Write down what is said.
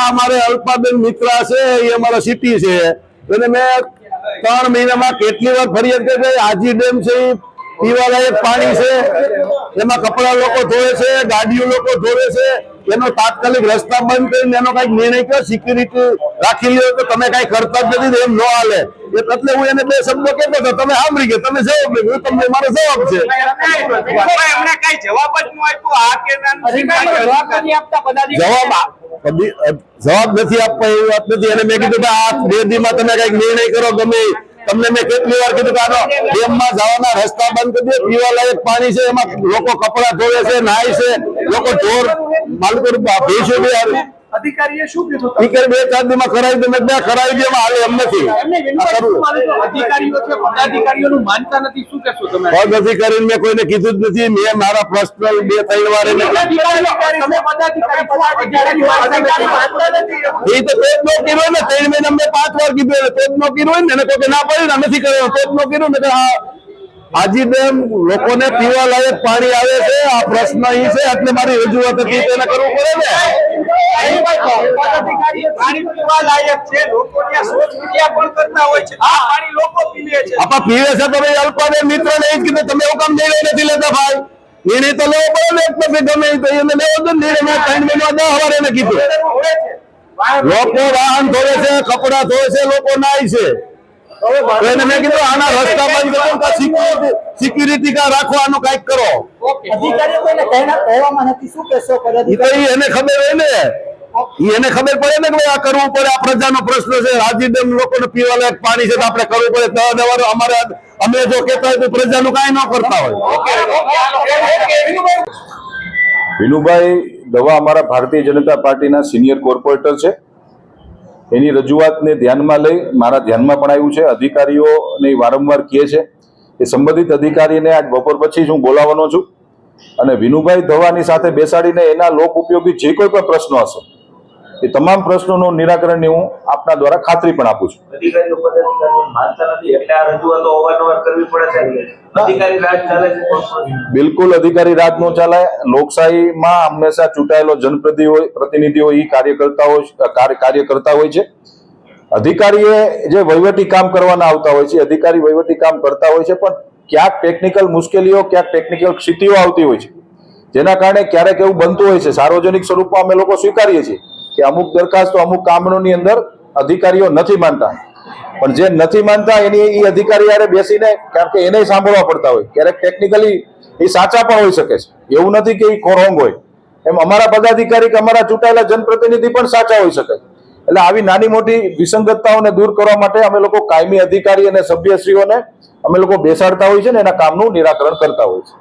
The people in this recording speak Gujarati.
અમારે અલ્પાબેન મિત્રા છે, એ અમારા સિટી છે, એને મેં 3 મહિનામાં કેટલી વાર ફરિયાદ કરી. આજી ડેમ છે, પીવાલાયક પાણી છે, એમાં કપડા લોકો ધોવે છે, ગાડીઓ લોકો ધોવે છે, એનો તાત્કાલિક રસ્તા બંધ કરીને એનો કઈક નિર્ણય કર્યો, સિક્યુરિટી રાખી લ્યો તો તમે કઈ કરતા જ નથી, એમ ન હાલે. એટલે હું એને 2 શબ્દો કહેતો હતો, તમે સાંભળી ગયા, તમે જવાબ નહીં, હું તમને મારો જવાબ છે. જવાબ નથી આપવા એવી વાત નથી. અને મેં કીધું કે આ 2 દીમાં તમે કઈક નિર્ણય કરો, ગમે તમને મેં કેટલી વાર કીધું કે આનો ડેમમાં જવાના રસ્તા બંધ કરી દો, પીવાલાયક પાણી છે, એમાં લોકો કપડા ધોવે છે, નાય છે, લોકો ઢોર માલકો ભેંસો બી અધિકારીએ શું કીધું? 2-4 દીમાં કરાવી દે, મેં કરાવી દે, હાલે એમ નથી. અધિકારીઓ છે, પદાધિકારીઓનું માનતા નથી, શું કહેશો તમે? પદ અધિકારી મેં કોઈને કીધું જ નથી. મેં મારા પર્સનલ 2-3 વાર એને એ તો પેજ નો કર્યો ને, 3 મહિના મેં 5 વાર કીધું, પેજ નો કર્યો ને, એને કોઈ ના પડી ને નથી કર્યો, પેજ નો કર્યું ને. આજી ડેમ લોકોને પીવા લાયક પાણી આવે છે, આ પ્રશ્ન અહીં છે, એટલે મારી રજૂઆત હતી, તેને કરવું પડે ને. પીવે છે તો ભાઈ અલ્પાબેન મિત્ર ને જ કીધું, તમે એવું કામ નિર્ણય નથી લેતા ભાઈ? નિર્ણય તો લેવો પડે ને, ગમે તો એને લેવો જ નિર્ણય. મેં 3 મહિના 10 વાર એને કીધું. લોકો વાહન ધોવે છે, કપડા ધોવે છે, લોકો નાય છે. એને મેં કીધું આના રસ્તા બંધ કરો, સિક્યુરિટી કા રાખો, આનું કઈક કરો. એને ખબર હોય ને, એને ખબર પડે ને કે આ કરવું પડે, આ પ્રજાનો પ્રશ્ન છે. આજી ડેમ લોકોને પીવાલાયક પાણી છે તો આપણે કરવું પડે. અમારે અમે જો કહેતા હોય તો પ્રજાનું કઈ ન કરતા હોય. વિનુભાઈ દવા અમારા ભારતીય જનતા પાર્ટીના સિનિયર કોર્પોરેટર છે. એની રજૂઆતને ધ્યાનમાં લઈ મારા ધ્યાનમાં પણ આવ્યું છે. અધિકારીઓને વારંવાર કહે છે એ સંબંધિત અધિકારીને આજ બપોર પછી હું બોલાવવાનો છું અને વિનુભાઈ દવાની સાથે બેસાડીને એના લોક ઉપયોગી જે કોઈ પણ પ્રશ્નો હશે એ તમામ પ્રશ્નોનું નિરાકરણની હું આપના દ્વારા ખાતરી પણ આપું છું. બિલકુલ અધિકારી રાજ નો ચાલે. લોકશાહીમાં હંમેશા ચૂંટાયેલો જનપ્રતિનિધિઓ કાર્ય કરતા હોય છે. અધિકારીએ જે વહીવટી કામ કરવાના આવતા હોય છે, અધિકારી વહીવટી કામ કરતા હોય છે, પણ ક્યાંક ટેકનિકલ મુશ્કેલીઓ, ક્યાંક ટેકનિકલ ક્ષિતિઓ આવતી હોય છે, જેના કારણે ક્યારેક એવું બનતું હોય છે. સાર્વજનિક સ્વરૂપમાં અમે લોકો સ્વીકારીએ છીએ કે અમુક દરખાસ્તો, અમુક કામોની અંદર અધિકારીઓ નથી માનતા, પણ જે નથી માનતા એની એ અધિકારી યારે બેસીને, કારણ કે એને સાંભળવા પડતા હોય, ક્યારેક ટેકનિકલી એ સાચા પણ હોઈ શકે છે, એવું નથી કે એ રોંગ હોય. એમ અમારા પદાધિકારી કે અમારા ચૂંટાયેલા જનપ્રતિનિધિ પણ સાચા હોઈ શકે. એટલે આવી નાની મોટી વિસંગતતાઓને દૂર કરવા માટે અમે લોકો કાયમી અધિકારી અને સભ્યશ્રીઓને અમે લોકો બેસાડતા હોય છે ને એના કામનું નિરાકરણ કરતા હોય છે.